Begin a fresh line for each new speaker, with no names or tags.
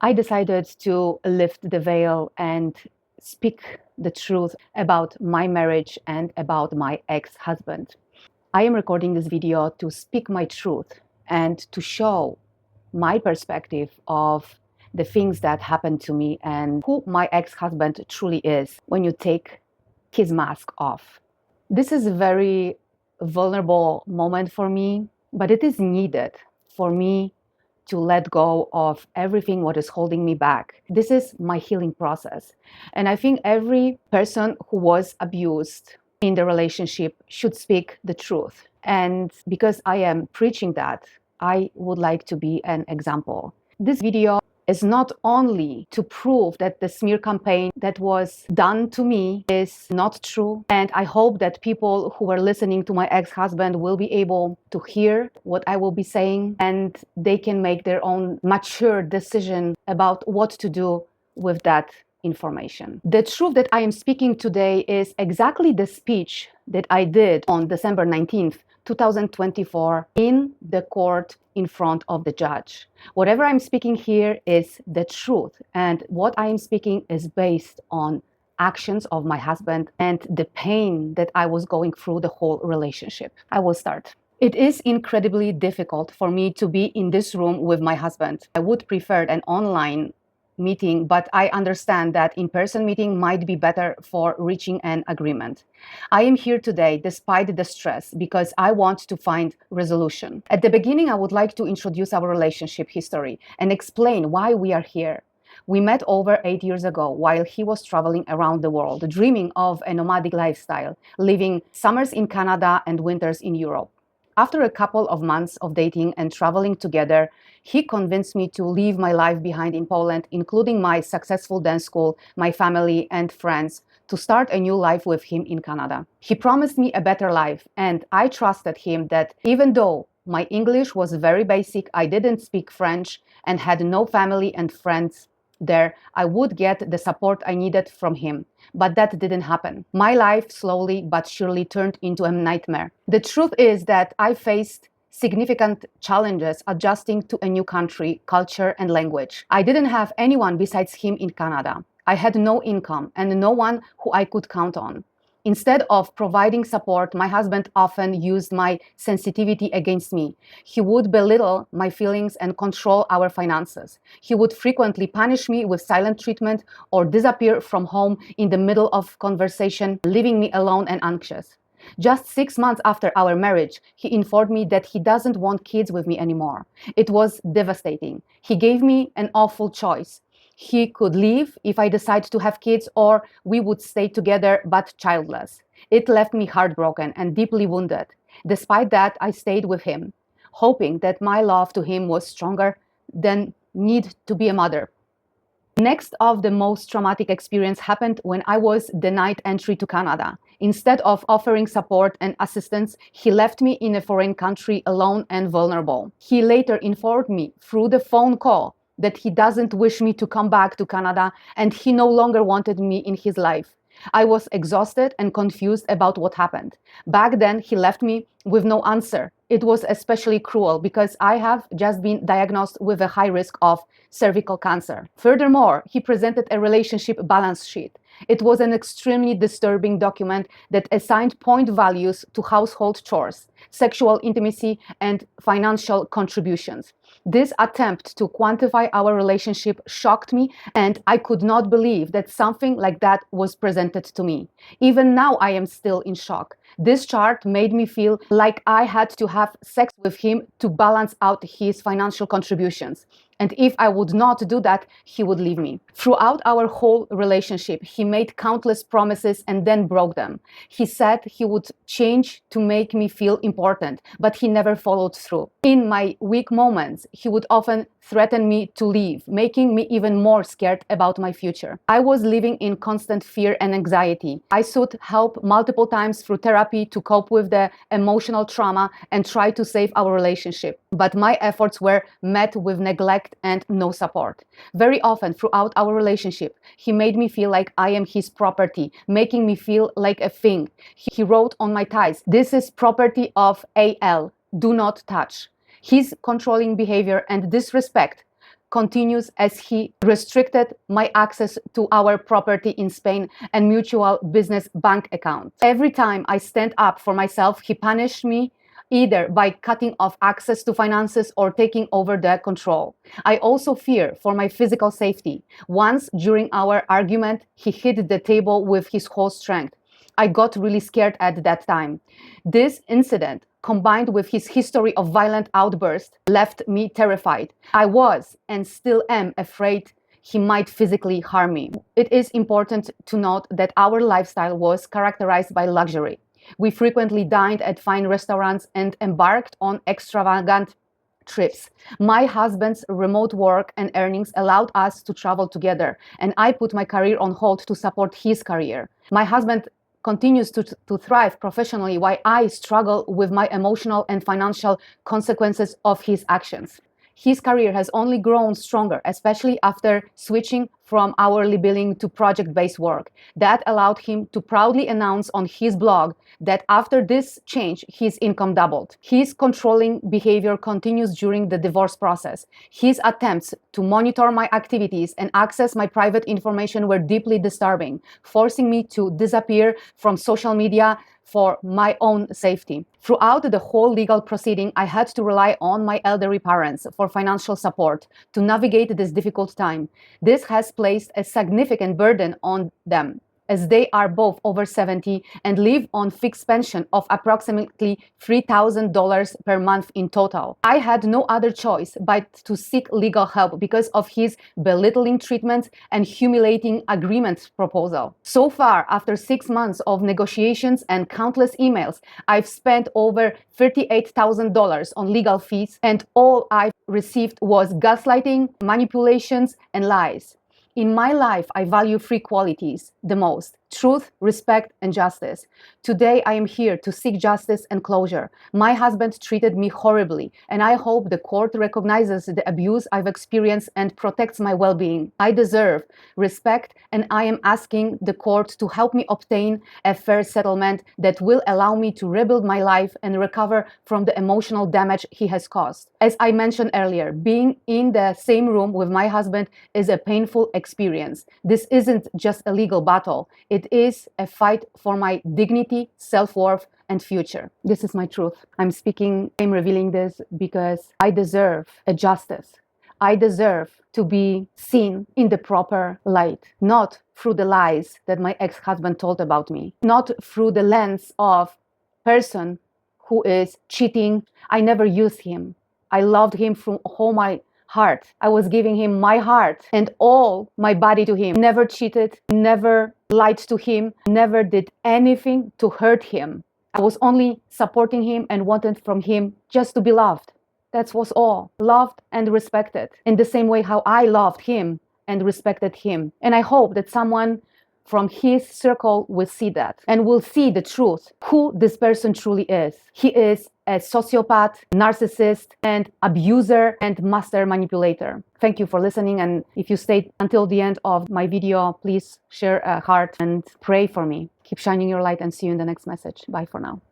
I decided to lift the veil and speak the truth about my marriage and about my ex-husband. I am recording this video to speak my truth and to show my perspective of the things that happened to me and who my ex-husband truly is when you take his mask off. This is a very vulnerable moment for me, but it is needed for me to let go of everything what is holding me back. This is my healing process. And I think every person who was abused in the relationship should speak the truth. And because I am preaching that, I would like to be an example. This video is not only to prove that the smear campaign that was done to me is not true. And I hope that people who are listening to my ex-husband will be able to hear what I will be saying and they can make their own mature decision about what to do with that information. The truth that I am speaking today is exactly the speech that I did on December 19th, 2024 in the court in front of the judge. Whatever I'm speaking here is the truth, and what I am speaking is based on actions of my husband and the pain that I was going through the whole relationship. I will start. It is incredibly difficult for me to be in this room with my husband. I would prefer an online meeting, but I understand that in-person meeting might be better for reaching an agreement. I am here today despite the stress because I want to find resolution. At the beginning, I would like to introduce our relationship history and explain why we are here. We met over 8 years ago while he was traveling around the world, dreaming of a nomadic lifestyle, living summers in Canada and winters in Europe. After a couple of months of dating and traveling together, he convinced me to leave my life behind in Poland, including my successful dance school, my family and friends, to start a new life with him in Canada. He promised me a better life, and I trusted him that even though my English was very basic, I didn't speak French and had no family and friends there, I would get the support I needed from him. But that didn't happen. My life slowly but surely turned into a nightmare. The truth is that I faced significant challenges adjusting to a new country, culture, and language. I didn't have anyone besides him in Canada. I had no income and no one who I could count on. Instead of providing support, my husband often used my sensitivity against me. He would belittle my feelings and control our finances. He would frequently punish me with silent treatment or disappear from home in the middle of conversation, leaving me alone and anxious. Just 6 months after our marriage, he informed me that he doesn't want kids with me anymore. It was devastating. He gave me an awful choice. He could leave if I decide to have kids, or we would stay together but childless. It left me heartbroken and deeply wounded. Despite that, I stayed with him, hoping that my love to him was stronger than need to be a mother. Next of the most traumatic experience happened when I was denied entry to Canada. Instead of offering support and assistance, he left me in a foreign country alone and vulnerable. He later informed me through the phone call that he doesn't wish me to come back to Canada and he no longer wanted me in his life. I was exhausted and confused about what happened. Back then, he left me with no answer. It was especially cruel because I have just been diagnosed with a high risk of cervical cancer. Furthermore, he presented a relationship balance sheet. It was an extremely disturbing document that assigned point values to household chores, sexual intimacy, and financial contributions. This attempt to quantify our relationship shocked me, and I could not believe that something like that was presented to me. Even now, I am still in shock. This chart made me feel like I had to have sex with him to balance out his financial contributions. And if I would not do that, he would leave me. Throughout our whole relationship, he made countless promises and then broke them. He said he would change to make me feel important, but he never followed through. In my weak moments, he would often threaten me to leave, making me even more scared about my future. I was living in constant fear and anxiety. I sought help multiple times through therapy to cope with the emotional trauma and try to save our relationship. But my efforts were met with neglect and no support. Very often throughout our relationship, he made me feel like I am his property, making me feel like a thing. He wrote on my ties, "This is property of AL, do not touch." His controlling behavior and disrespect continues as he restricted my access to our property in Spain and mutual business bank account. Every time I stand up for myself, he punished me either by cutting off access to finances or taking over the control. I also fear for my physical safety. Once during our argument, he hit the table with his whole strength. I got really scared at that time. This incident, combined with his history of violent outbursts, left me terrified. I was and still am afraid he might physically harm me. It is important to note that our lifestyle was characterized by luxury. We frequently dined at fine restaurants and embarked on extravagant trips. My husband's remote work and earnings allowed us to travel together, and I put my career on hold to support his career. My husband continues to thrive professionally while I struggle with my emotional and financial consequences of his actions. His career has only grown stronger, especially after switching from hourly billing to project-based work. That allowed him to proudly announce on his blog that after this change, his income doubled. His controlling behavior continues during the divorce process. His attempts to monitor my activities and access my private information were deeply disturbing, forcing me to disappear from social media for my own safety. Throughout the whole legal proceeding, I had to rely on my elderly parents for financial support to navigate this difficult time. This has placed a significant burden on them, as they are both over 70 and live on fixed pension of approximately $3,000 per month in total. I had no other choice but to seek legal help because of his belittling treatment and humiliating agreement proposal. So far, after 6 months of negotiations and countless emails, I've spent over $38,000 on legal fees, and all I've received was gaslighting, manipulations, and lies. In my life, I value three qualities the most: truth, respect, and justice. Today, I am here to seek justice and closure. My husband treated me horribly, and I hope the court recognizes the abuse I've experienced and protects my well-being. I deserve respect, and I am asking the court to help me obtain a fair settlement that will allow me to rebuild my life and recover from the emotional damage he has caused. As I mentioned earlier, being in the same room with my husband is a painful experience. This isn't just a legal battle. It is a fight for my dignity, self-worth, and future. This is my truth. I'm revealing this because I deserve a justice. I deserve to be seen in the proper light, not through the lies that my ex-husband told about me, not through the lens of person who is cheating. I never used him. I loved him from all my heart. I was giving him my heart and all my body to him. Never cheated, never lied to him, never did anything to hurt him. I was only supporting him and wanted from him just to be loved. That was all. Loved and respected in the same way how I loved him and respected him. And I hope that someone from his circle will see that and will see the truth, who this person truly is. He is a sociopath, narcissist, and abuser and master manipulator. Thank you for listening. And if you stayed until the end of my video, please share a heart and pray for me. Keep shining your light and see you in the next message. Bye for now.